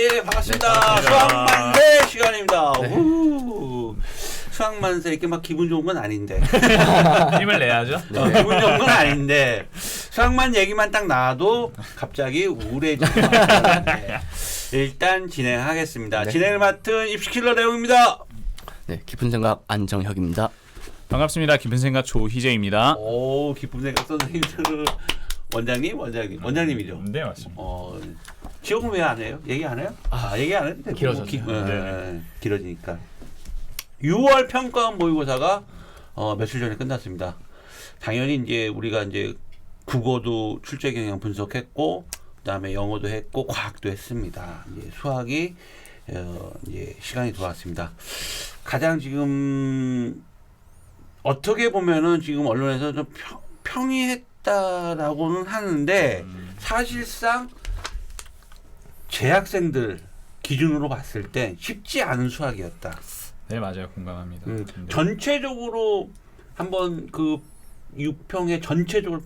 예, 반갑습니다. 네, 수학만세 시간입니다. 네. 우, 수학만세 이렇게 막 기분 좋은 건 아닌데. 힘을 내야죠. 기분 좋은 건 아닌데 수학만 얘기만 딱 나와도 갑자기 우울해지고 네. 일단 진행하겠습니다. 네. 진행을 맡은 입시킬러 내용입니다. 네, 깊은 생각 안정혁입니다. 반갑습니다. 깊은 생각 조희재입니다. 오, 기쁜 생각 선생님들 원장님이죠. 네, 맞습니다. 지역은 왜 안 해요? 얘기 안 해요? 얘기 안 했는데 길어졌네요. 길어지니까. 6월 평가원 모의고사가 며칠 전에 끝났습니다. 당연히 이제 우리가 이제 국어도 출제 경향 분석했고, 그다음에 영어도 했고, 과학도 했습니다. 이제 수학이 이제 시간이 돌아왔습니다. 가장 지금 어떻게 보면은 지금 언론에서 좀 평이했다라고는 하는데 사실상 재학생들 기준으로 봤을 때 쉽지 않은 수학이었다. 네, 맞아요. 공감합니다. 네. 전체적으로 한번 그 6평의 전체적으로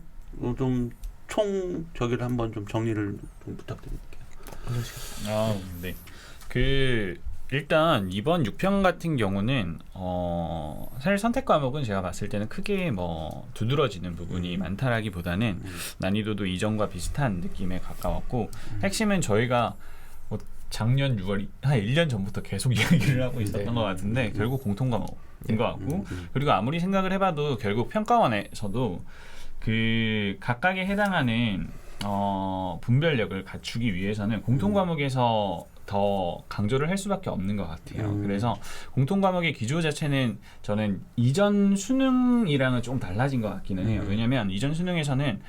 좀 총 저기를 한번 좀 정리를 좀 부탁드릴게요. 네. 일단 이번 6편 같은 경우는 사실 선택 과목은 제가 봤을 때는 크게 뭐 두드러지는 부분이 많다라기보다는 난이도도 이전과 비슷한 느낌에 가까웠고 핵심은 저희가 뭐 작년 6월 한 1년 전부터 계속 이야기를 하고 있었던 것 같은데 결국 공통 과목인 것 같고 그리고 아무리 생각을 해봐도 결국 평가원에서도 그 각각에 해당하는 분별력을 갖추기 위해서는 공통 과목에서 더 강조를 할 수밖에 없는 것 같아요. 그래서 공통 과목의 기조 자체는 저는 이전 수능이랑은 좀 달라진 것 같기는 해요. 왜냐하면 이전 수능에서는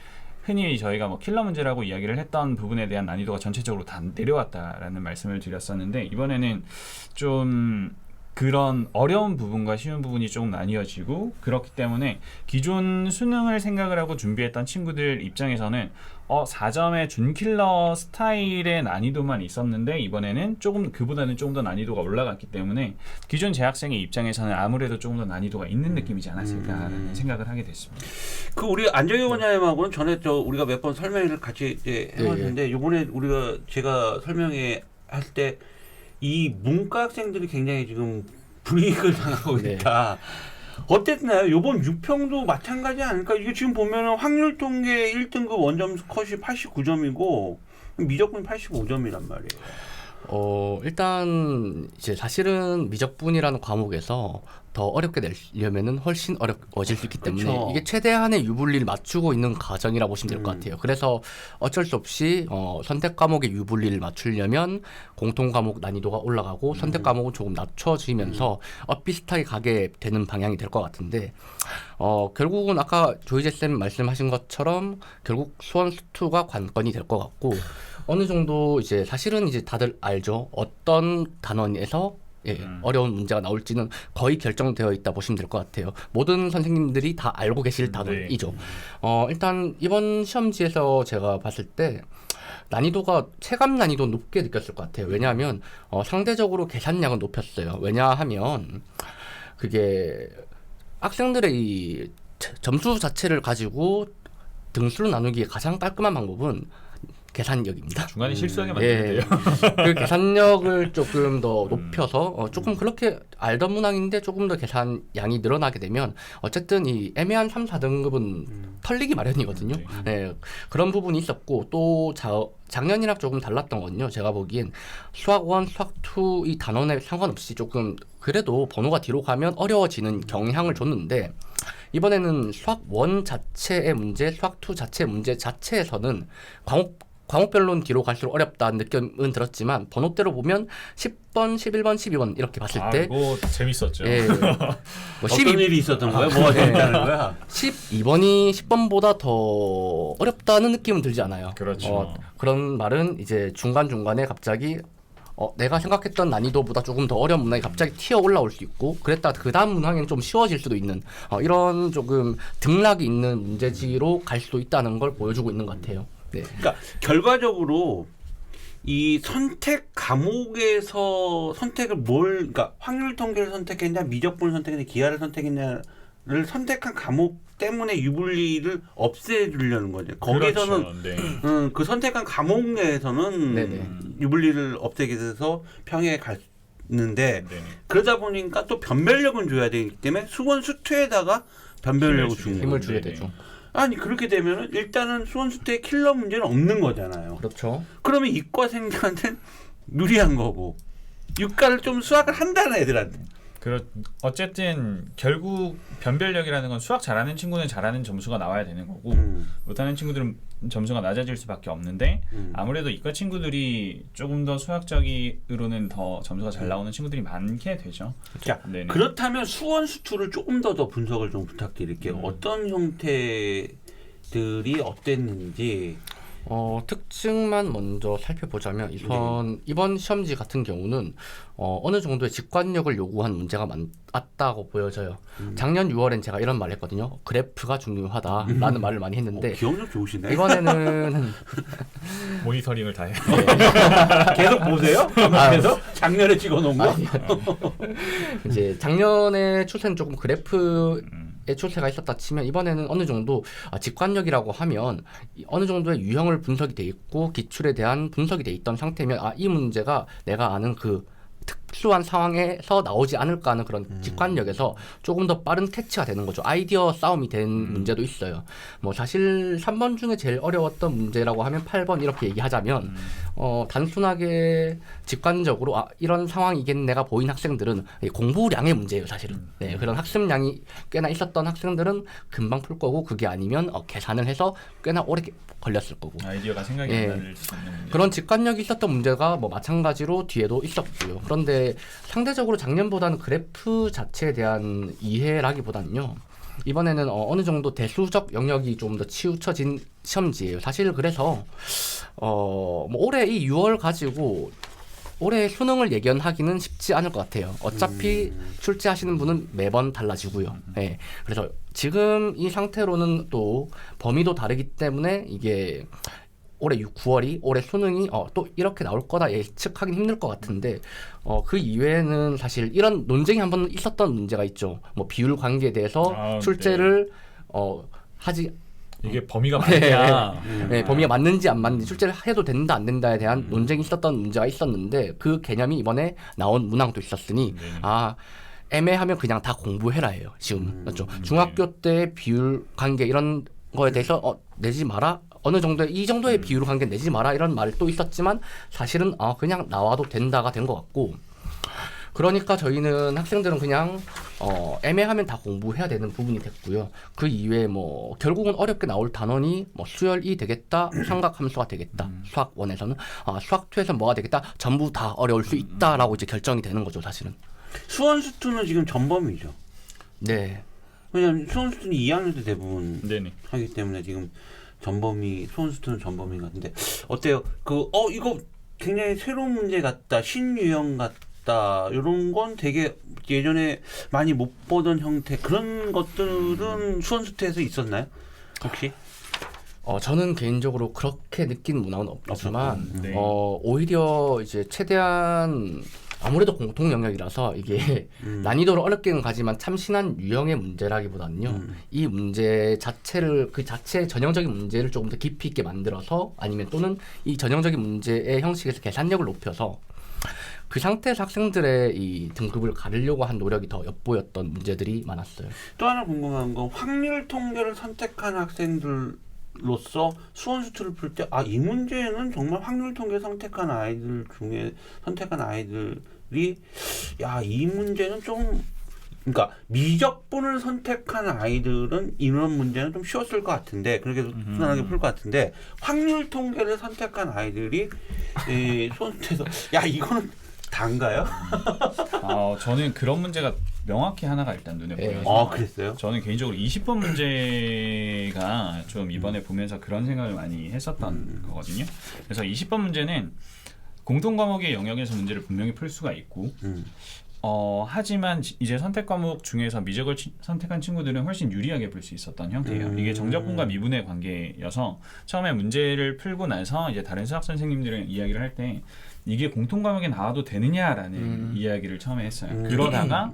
흔히 저희가 뭐 킬러 문제라고 이야기를 했던 부분에 대한 난이도가 전체적으로 다 내려왔다라는 말씀을 드렸었는데 이번에는 좀 그런 어려운 부분과 쉬운 부분이 조금 나뉘어지고 그렇기 때문에 기존 수능을 생각을 하고 준비했던 친구들 입장에서는 4점의 준킬러 스타일의 난이도만 있었는데 이번에는 조금 그보다는 조금 더 난이도가 올라갔기 때문에 기존 재학생의 입장에서는 아무래도 조금 더 난이도가 있는 느낌이지 않았을까라는 생각을 하게 됐습니다. 그 우리 안정혁 원장님하고는 전에 우리가 몇 번 설명을 같이 이제 해왔는데 이번에 제가 설명회 할 때 이 문과 학생들이 굉장히 지금 불이익을 당하고 있다. 어땠나요? 이번 6평도 마찬가지 아닐까? 이게 지금 보면은 확률 통계 1등급 원점수 컷이 89점이고 미적분이 85점이란 말이에요. 일단 이제 사실은 미적분이라는 과목에서 더 어렵게 내려면은 훨씬 어려워질 수 있기 때문에 그쵸. 이게 최대한의 유불리를 맞추고 있는 과정이라 보시면 될 것 같아요. 그래서 어쩔 수 없이 선택 과목의 유불리를 맞추려면 공통 과목 난이도가 올라가고 선택 과목은 조금 낮춰지면서 비슷하게 가게 되는 방향이 될 것 같은데 결국은 아까 조희재 쌤 말씀하신 것처럼 결국 수원 수투가 관건이 될 것 같고 어느 정도 이제 사실은 이제 다들 알죠. 어떤 단원에서 어려운 문제가 나올지는 거의 결정되어 있다 보시면 될 것 같아요. 모든 선생님들이 다 알고 계실 단원이죠. 일단 이번 시험지에서 제가 봤을 때 난이도가 체감 난이도 높게 느꼈을 것 같아요. 왜냐하면 상대적으로 계산량은 높였어요. 왜냐하면 그게 학생들의 이 점수 자체를 가지고 등수로 나누기에 가장 깔끔한 방법은 계산력입니다. 중간에 실수하게 만드는데요. 그 계산력을 조금 더 높여서 조금 그렇게 알던 문항인데 조금 더 계산 양이 늘어나게 되면 어쨌든 이 애매한 3, 4등급은 털리기 마련이거든요. 네, 그런 부분이 있었고 또 작년이랑 조금 달랐던 건요. 제가 보기엔 수학 1, 수학 2 이 단원에 상관없이 조금 그래도 번호가 뒤로 가면 어려워지는 경향을 줬는데 이번에는 수학 1 자체의 문제, 수학 2 자체의 문제 자체에서는 과목별로는 뒤로 갈수록 어렵다는 느낌은 들었지만 번호대로 보면 10번, 11번, 12번 이렇게 봤을 때 이거 재밌었죠. 뭐 어떤 일이 있었던 거예요? 뭐가 재밌다는 거야? 12번이 10번보다 더 어렵다는 느낌은 들지 않아요. 그렇죠. 그런 말은 이제 중간중간에 갑자기 내가 생각했던 난이도보다 조금 더 어려운 문항이 갑자기 튀어 올라올 수 있고 그랬다 그 다음 문항에는 좀 쉬워질 수도 있는 이런 조금 등락이 있는 문제지로 갈 수도 있다는 걸 보여주고 있는 것 같아요. 네. 그러니까 결과적으로 이 선택 과목에서 선택을 그러니까 확률 통계를 선택했냐, 미적분을 선택했냐, 기하를 선택했냐는 선택한 과목 때문에 유불리를 없애주려는 거죠. 거기서는 그렇죠. 네. 그 선택한 과목 내에서는 네네. 유불리를 없애게 돼서 평에 갔는데 네. 그러다 보니까 또 변별력은 줘야 되기 때문에 수원 수투에다가 변별력을 주는 힘을 거예요. 주게 네네. 되죠. 아니 그렇게 되면은 일단은 수원 수투의 킬러 문제는 없는 거잖아요. 그렇죠. 그러면 이과생들한테는 유리한 거고 유과를 좀 수학을 한다는 애들한테 어쨌든 결국 변별력이라는 건 수학 잘하는 친구는 잘하는 점수가 나와야 되는 거고 못하는 친구들은 점수가 낮아질 수밖에 없는데 아무래도 이과 친구들이 조금 더 수학적으로는 더 점수가 잘 나오는 친구들이 많게 되죠. 자, 네네. 그렇다면 수원 수투를 조금 더 분석을 좀 부탁드릴게요. 어떤 형태들이 어땠는지. 특징만 먼저 살펴보자면 이번 시험지 같은 경우는 어느 정도의 직관력을 요구한 문제가 많았다고 보여져요. 작년 6월엔 제가 이런 말을 했거든요. 그래프가 중요하다라는 말을 많이 했는데 기억력 좋으시네. 이번에는 모니터링을 다 해. 계속 보세요? 그래서 작년에 찍어놓은 거? 이제 작년에 추세는 조금 그래프의 추세가 있었다 치면 이번에는 어느 정도 직관력이라고 하면 어느 정도의 유형을 분석이 돼 있고 기출에 대한 분석이 돼 있던 상태면 이 문제가 내가 아는 그 특수한 상황에서 나오지 않을까 하는 그런 직관력에서 조금 더 빠른 캐치가 되는 거죠. 아이디어 싸움이 된 문제도 있어요. 뭐 사실 3번 중에 제일 어려웠던 문제라고 하면 8번 이렇게 얘기하자면 단순하게 직관적으로 이런 상황이겠네가 보인 학생들은 공부량의 문제예요, 사실은. 네, 그런 학습량이 꽤나 있었던 학생들은 금방 풀 거고 그게 아니면 계산을 해서 꽤나 오래 걸렸을 거고. 아이디어가 생각이 안 날 수 있는 문제. 그런 직관력이 있었던 문제가 뭐 마찬가지로 뒤에도 있었고요. 그런데 상대적으로 작년보다는 그래프 자체에 대한 이해라기보다는요. 이번에는 어느 정도 대수적 영역이 좀 더 치우쳐진 시험지예요. 사실 그래서 뭐 올해 이 6월 가지고 올해 수능을 예견하기는 쉽지 않을 것 같아요. 어차피 출제하시는 분은 매번 달라지고요. 네. 그래서 지금 이 상태로는 또 범위도 다르기 때문에 이게 올해 9월이 올해 수능이 또 이렇게 나올 거다 예측하긴 힘들 것 같은데 그 이외에는 사실 이런 논쟁이 한번 있었던 문제가 있죠. 뭐 비율 관계에 대해서 출제를 하지 이게 범위가 맞냐? 네, 범위가 맞는지 안 맞는지 출제를 해도 된다 안 된다에 대한 논쟁이 있었던 문제가 있었는데 그 개념이 이번에 나온 문항도 있었으니 애매하면 그냥 다 공부해라예요. 지금 맞죠? 중학교 때 비율 관계 이런 거에 대해서 내지 마라. 어느 정도의 이 정도의 비율 관계 내지 마라 이런 말이 또 있었지만 사실은 그냥 나와도 된다가 된 것 같고. 그러니까 저희는 학생들은 그냥 애매하면 다 공부해야 되는 부분이 됐고요. 그 이외에 뭐 결국은 어렵게 나올 단원이 뭐 수열이 되겠다, 삼각함수가 되겠다. 수학 1에서는 수학 2에서 뭐가 되겠다. 전부 다 어려울 수 있다라고 이제 결정이 되는 거죠, 사실은. 수원 수투는 지금 전범이죠. 네. 왜냐면 수원 수투는 2학년 때 대부분 네네. 하기 때문에 지금 전범이 수원 수투는 전범인 것 같은데 어때요? 이거 굉장히 새로운 문제 같다, 신유형 같다. 이런 건 되게 예전에 많이 못 보던 형태 그런 것들은 수원수투에서 있었나요? 혹시? 저는 개인적으로 그렇게 느낀 문항은 없지만 네. 오히려 이제 최대한 아무래도 공통 영역이라서 이게 난이도를 어렵게는 가지만 참신한 유형의 문제라기보다는요. 이 문제 자체를 그 자체의 전형적인 문제를 조금 더 깊이 있게 만들어서 아니면 또는 이 전형적인 문제의 형식에서 계산력을 높여서 그 상태에서 학생들의 이 등급을 가르려고 한 노력이 더 엿보였던 문제들이 많았어요. 또 하나 궁금한 건 확률 통계를 선택한 학생들로서 수원 수투를 풀 때 이 문제는 정말 확률 통계 선택한 아이들 중에 선택한 아이들이 이 문제는 좀 그러니까 미적분을 선택한 아이들은 이런 문제는 좀 쉬웠을 것 같은데 그렇게 순하게 풀 것 같은데 확률 통계를 선택한 아이들이 수원 수투에서 이거는 단가요? 저는 그런 문제가 명확히 하나가 일단 눈에 보여서 그랬어요? 저는 개인적으로 20번 문제가 좀 이번에 보면서 그런 생각을 많이 했었던 거거든요. 그래서 20번 문제는 공통 과목의 영역에서 문제를 분명히 풀 수가 있고 하지만 이제 선택 과목 중에서 미적을 선택한 친구들은 훨씬 유리하게 풀 수 있었던 형태예요. 이게 정적분과 미분의 관계여서 처음에 문제를 풀고 나서 이제 다른 수학 선생님들은 이야기를 할 때 이게 공통 과목에 나와도 되느냐라는 이야기를 처음에 했어요. 그러다가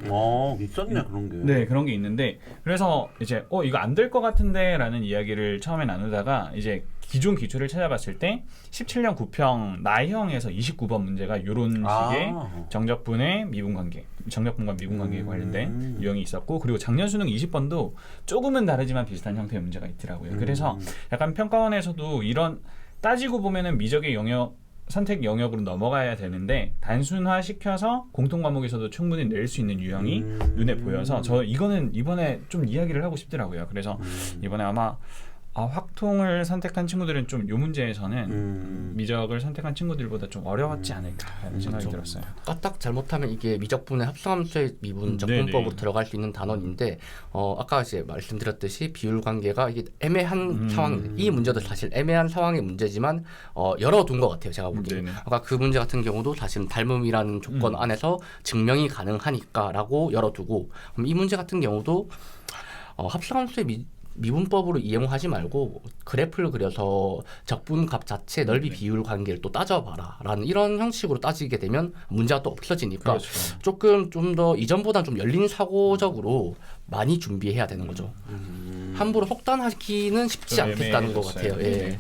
있었네 그런 게. 네, 그런 게 있는데 그래서 이제 이거 안 될 것 같은데라는 이야기를 처음에 나누다가 이제 기존 기출을 찾아봤을 때 17년 9평 나형에서 29번 문제가 이런 식의 정적분의 미분관계, 정적분과 미분관계에 관련된 유형이 있었고, 그리고 작년 수능 20번도 조금은 다르지만 비슷한 형태의 문제가 있더라고요. 그래서 약간 평가원에서도 이런 따지고 보면은 미적의 영역 선택 영역으로 넘어가야 되는데 단순화 시켜서 공통 과목에서도 충분히 낼 수 있는 유형이 눈에 보여서 저 이거는 이번에 좀 이야기를 하고 싶더라고요. 그래서 이번에 아마 확통을 선택한 친구들은 좀 요 문제에서는 미적을 선택한 친구들보다 좀 어려웠지 않을까라는 생각이 들었어요. 까딱 잘못하면 이게 미적분의 합성함수의 미분 적분법으로 들어갈 수 있는 단원인데 아까 이제 말씀드렸듯이 비율 관계가 이게 애매한 상황, 이 문제도 사실 애매한 상황의 문제지만 열어둔 것 같아요. 제가 보기에는. 아까 그 문제 같은 경우도 사실은 닮음이라는 조건 안에서 증명이 가능하니까라고 열어두고, 그럼 이 문제 같은 경우도 합성함수의 미분법으로 이용하지 말고 그래프를 그려서 적분값 자체 넓이 비율 관계를 또 따져봐라 라는 이런 형식으로 따지게 되면 문제가 또 없어지니까 그렇죠. 조금 좀 더 이전보다는 좀 열린 사고적으로 많이 준비해야 되는 거죠. 함부로 속단하기는 쉽지 않겠다는 것 같아요. 예.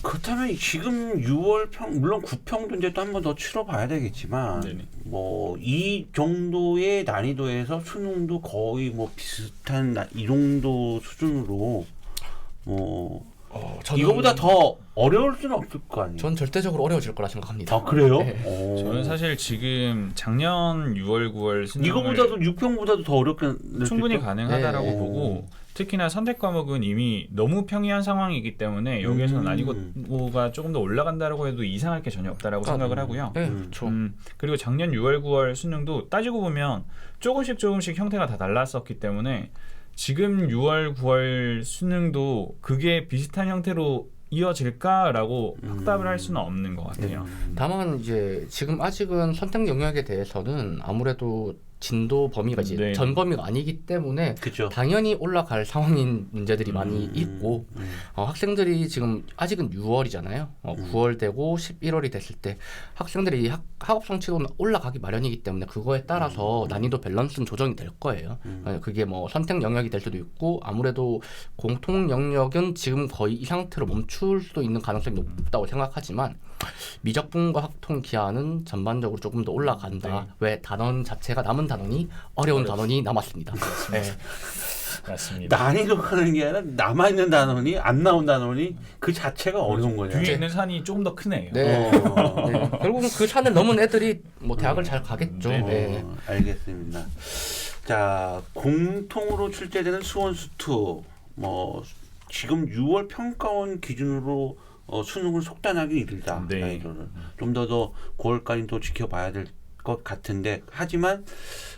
그렇다면 지금 6월 물론 9평도 이제 또 한 번 더 치러봐야 되겠지만 네네. 뭐 이 정도의 난이도에서 수능도 거의 뭐 비슷한 이 정도 수준으로 이거보다 더 어려울 수는 없을 거 아니에요. 전 절대적으로 어려워질 거라 생각합니다. 아 그래요? 네. 저는 사실 지금 작년 6월 9월 수능을 이거보다도 6평보다도 더 어렵게 낼 충분히 수 있죠? 가능하다라고 네. 보고, 특히나 선택 과목은 이미 너무 평이한 상황이기 때문에 여기에서는 난이도가 조금 더 올라간다라고 해도 이상할 게 전혀 없다라고 생각을 하고요. 네, 그렇죠. 그리고 작년 6월 9월 수능도 따지고 보면 조금씩 형태가 다 달랐었기 때문에 지금 6월 9월 수능도 그게 비슷한 형태로 이어질까라고 확답을 할 수는 없는 것 같아요. 다만 이제 지금 아직은 선택 영역에 대해서는 아무래도 진도 범위가 이제 네. 전 범위가 아니기 때문에 그죠. 당연히 올라갈 상황인 문제들이 많이 있고 학생들이 지금 아직은 6월이잖아요. 9월 되고 11월이 됐을 때 학생들이 학업 성취도는 올라가기 마련이기 때문에 그거에 따라서 난이도 밸런스는 조정이 될 거예요. 그게 뭐 선택 영역이 될 수도 있고, 아무래도 공통 영역은 지금 거의 이 상태로 멈출 수도 있는 가능성이 높다고 생각하지만 미적분과 학통 기하는 전반적으로 조금 더 올라간다. 왜 단원 자체가 남은 단원이 어려운 단원이 남았습니다. 네. 맞습니다. 난이도가 하는 게 아니라 남아있는 단원이 안 나온 단원이 그 자체가 어려운 거죠. 뒤에 있는 산이 조금 더 크네요. 네. 네. 결국은 그 산을 넘은 애들이 뭐 대학을 잘 가겠죠. 네. 알겠습니다. 자, 공통으로 출제되는 수원 수투 지금 6월 평가원 기준으로 수능을 속단하기 이르다. 네. 난이도를 좀 더 9월까지 또 지켜봐야 될 것 같은데, 하지만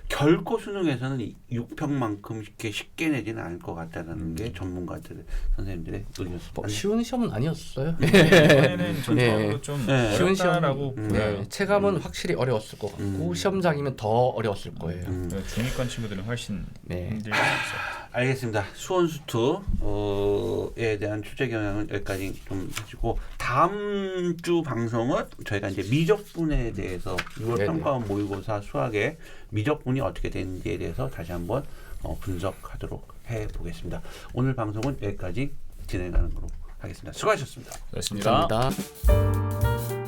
결코 수능에서는 6평만큼 쉽게 내지는 않을 것 같다는 게 전문가들 선생님들의 의견입니다. 뭐 쉬운 시험은 아니었어요. 이번에는 전적으로 좀 쉬운 어렵다라고 시험, 보여요. 체감은 확실히 어려웠을 것 같고 시험장이면 더 어려웠을 거예요. 중위권 친구들은 훨씬 힘들지 않았어요. 알겠습니다. 수원 수투에 대한 출제 경향은 여기까지 좀 해주고, 다음 주 방송은 저희가 이제 미적분에 대해서 6월 평가원 모의고사 수학의 미적분이 어떻게 되는지에 대해서 다시 한번 분석하도록 해보겠습니다. 오늘 방송은 여기까지 진행하는 걸로 하겠습니다. 수고하셨습니다. 그렇습니다. 감사합니다.